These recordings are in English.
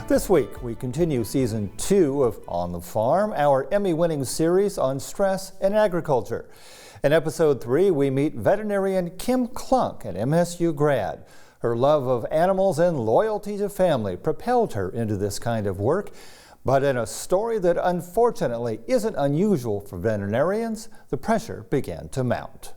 This week, we continue Season 2 of On the Farm, our Emmy-winning series on stress in agriculture. In Episode 3, we meet veterinarian Kim Klunk, an MSU grad. Her love of animals and loyalty to family propelled her into this kind of work. But in a story that unfortunately isn't unusual for veterinarians, the pressure began to mount.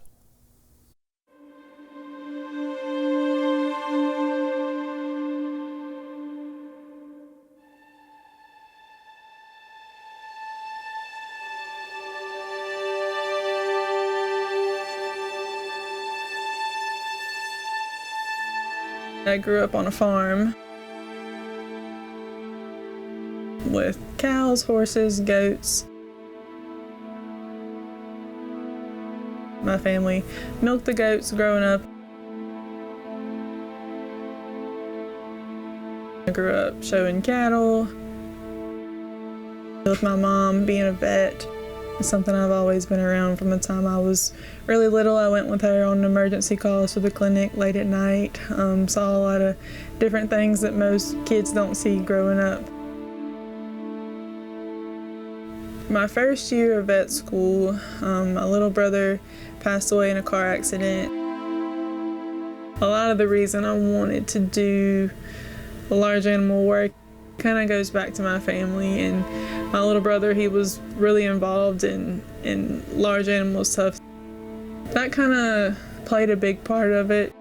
I grew up on a farm with cows, horses, goats. My family milked the goats growing up. I grew up showing cattle. With my mom being a vet, it's something I've always been around from the time I was really little. I went with her on emergency calls to the clinic late at night. Saw a lot of different things that most kids don't see growing up. My first year of vet school, my little brother passed away in a car accident. A lot of the reason I wanted to do large animal work kind of goes back to my family, and my little brother, he was really involved in large animal stuff. That kind of played a big part of it.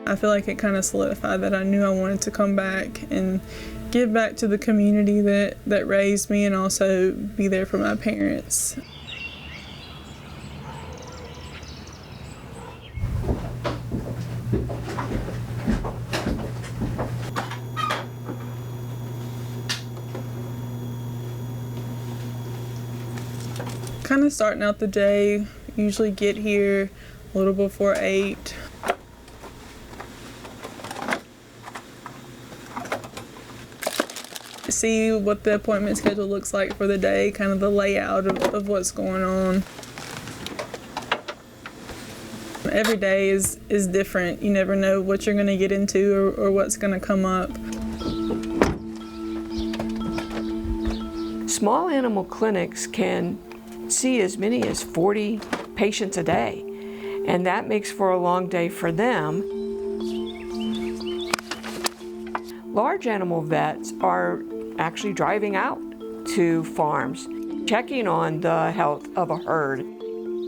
I feel like it kind of solidified that I knew I wanted to come back and give back to the community that raised me, and also be there for my parents. Kind of starting out the day, usually get here a little before 8. See what the appointment schedule looks like for the day, kind of the layout of what's going on. Every day is different. You never know what you're going to get into or what's going to come up. Small animal clinics can see as many as 40 patients a day, and that makes for a long day for them. Large animal vets are actually driving out to farms, checking on the health of a herd,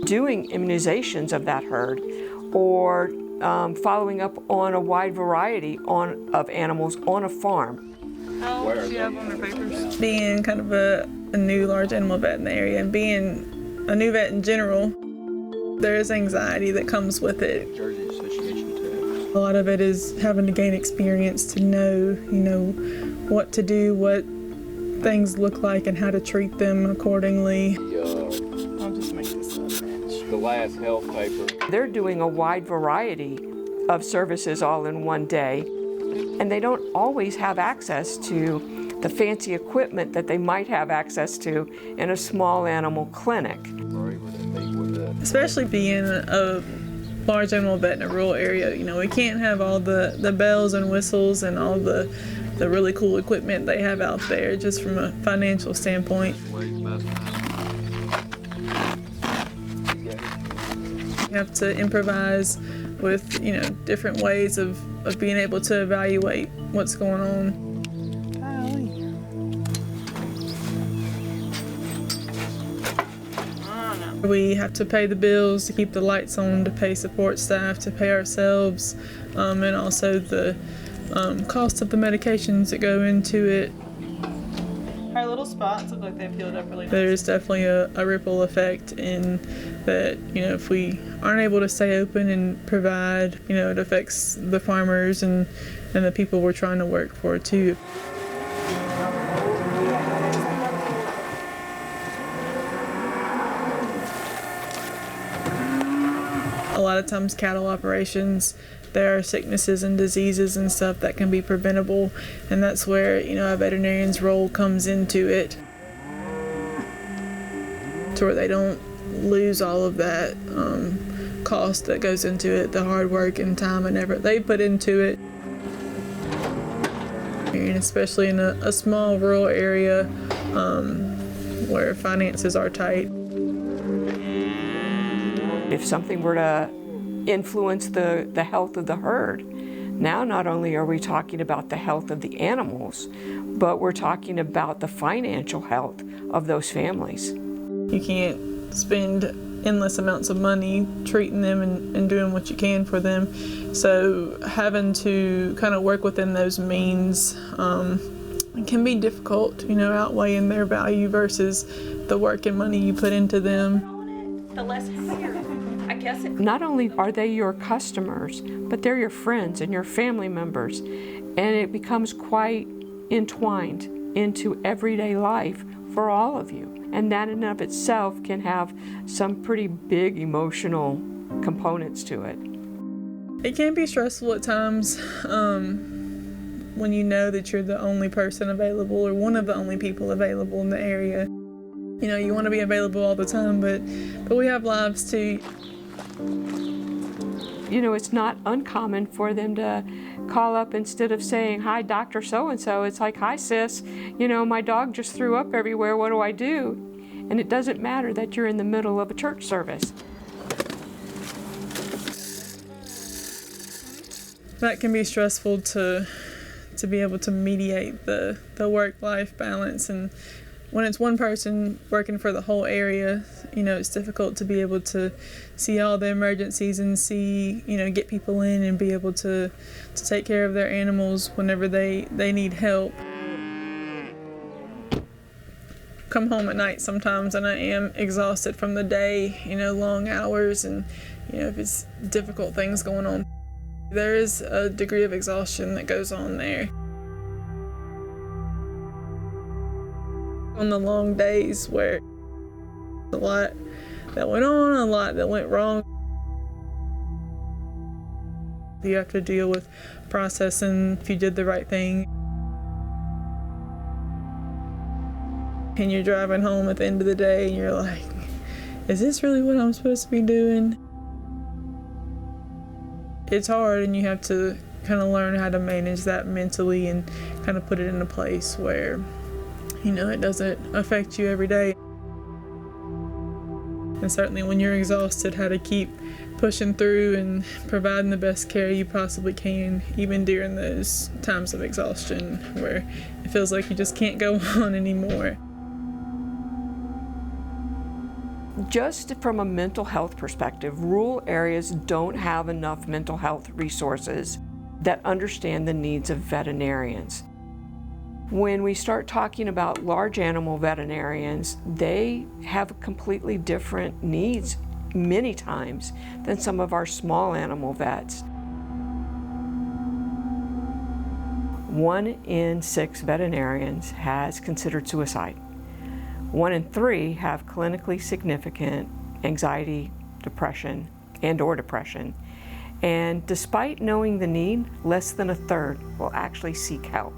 doing immunizations of that herd, or following up on a wide variety of animals on a farm. How old do you have on the papers? Being kind of a new large animal vet in the area, and being a new vet in general, there is anxiety that comes with it. A lot of it is having to gain experience to know, what to do, what things look like, and how to treat them accordingly. I'll just make this up. The last health paper. They're doing a wide variety of services all in one day, and they don't always have access to the fancy equipment that they might have access to in a small animal clinic. Especially being a large animal vet in a rural area, we can't have all the bells and whistles and all the really cool equipment they have out there, just from a financial standpoint. You have to improvise with, different ways of being able to evaluate what's going on. We have to pay the bills, to keep the lights on, to pay support staff, to pay ourselves, and also the cost of the medications that go into it. Our little spots look like they've healed up really nice. There's definitely a ripple effect in that, if we aren't able to stay open and provide, it affects the farmers and the people we're trying to work for too. A lot of times cattle operations, there are sicknesses and diseases and stuff that can be preventable, and that's where, a veterinarian's role comes into it, to where they don't lose all of that cost that goes into it, the hard work and time and effort they put into it. And especially in a small rural area where finances are tight. If something were to influence the health of the herd, now not only are we talking about the health of the animals, but we're talking about the financial health of those families. You can't spend endless amounts of money treating them and doing what you can for them. So having to kind of work within those means can be difficult, outweighing their value versus the work and money you put into them. The less happier. I guess not only are they your customers, but they're your friends and your family members, and it becomes quite entwined into everyday life for all of you. And that in and of itself can have some pretty big emotional components to it. It can be stressful at times when you know that you're the only person available or one of the only people available in the area. You want to be available all the time, but we have lives too. It's not uncommon for them to call up instead of saying, "Hi, Dr. So-and-so," it's like, "Hi, sis, my dog just threw up everywhere, what do I do?" And it doesn't matter that you're in the middle of a church service. That can be stressful to be able to mediate the work-life balance, and when it's one person working for the whole area, it's difficult to be able to see all the emergencies and see, get people in and be able to take care of their animals whenever they need help. Come home at night sometimes and I am exhausted from the day, long hours, and if it's difficult things going on. There is a degree of exhaustion that goes on there. On the long days where a lot that went on, a lot that went wrong. You have to deal with processing if you did the right thing. And you're driving home at the end of the day and you're like, is this really what I'm supposed to be doing? It's hard, and you have to kind of learn how to manage that mentally and kind of put it in a place where it doesn't affect you every day. And certainly when you're exhausted, how to keep pushing through and providing the best care you possibly can, even during those times of exhaustion where it feels like you just can't go on anymore. Just from a mental health perspective, rural areas don't have enough mental health resources that understand the needs of veterinarians. When we start talking about large animal veterinarians, they have completely different needs many times than some of our small animal vets. 1 in 6 veterinarians has considered suicide. 1 in 3 have clinically significant anxiety, depression, and/or depression. And despite knowing the need, less than 1/3 will actually seek help.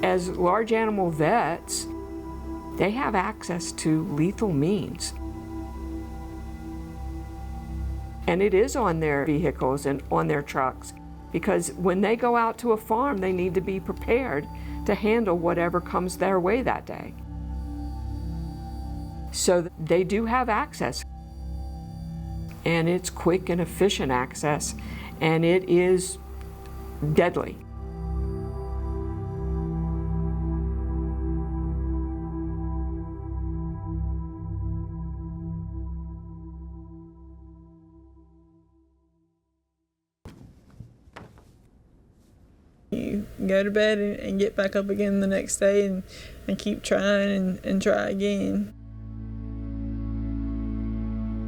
As large animal vets, they have access to lethal means. And it is on their vehicles and on their trucks, because when they go out to a farm, they need to be prepared to handle whatever comes their way that day. So they do have access. And it's quick and efficient access, and it is deadly. You go to bed and get back up again the next day and keep trying and try again.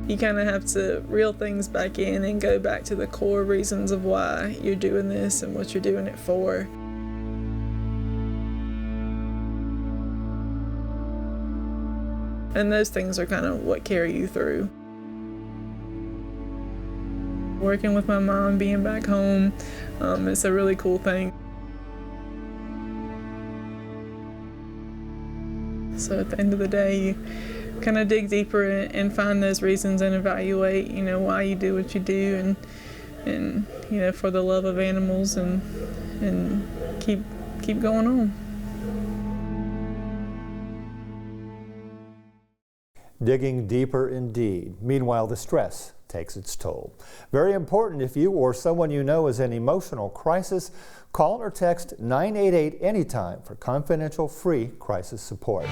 You kind of have to reel things back in and go back to the core reasons of why you're doing this and what you're doing it for. And those things are kind of what carry you through. Working with my mom, being back home, it's a really cool thing. So at the end of the day, you kind of dig deeper and find those reasons and evaluate, why you do what you do, and for the love of animals, and keep going on. Digging deeper indeed. Meanwhile, the stress takes its toll. Very important if you or someone you know is in emotional crisis, call or text 988 anytime for confidential free crisis support.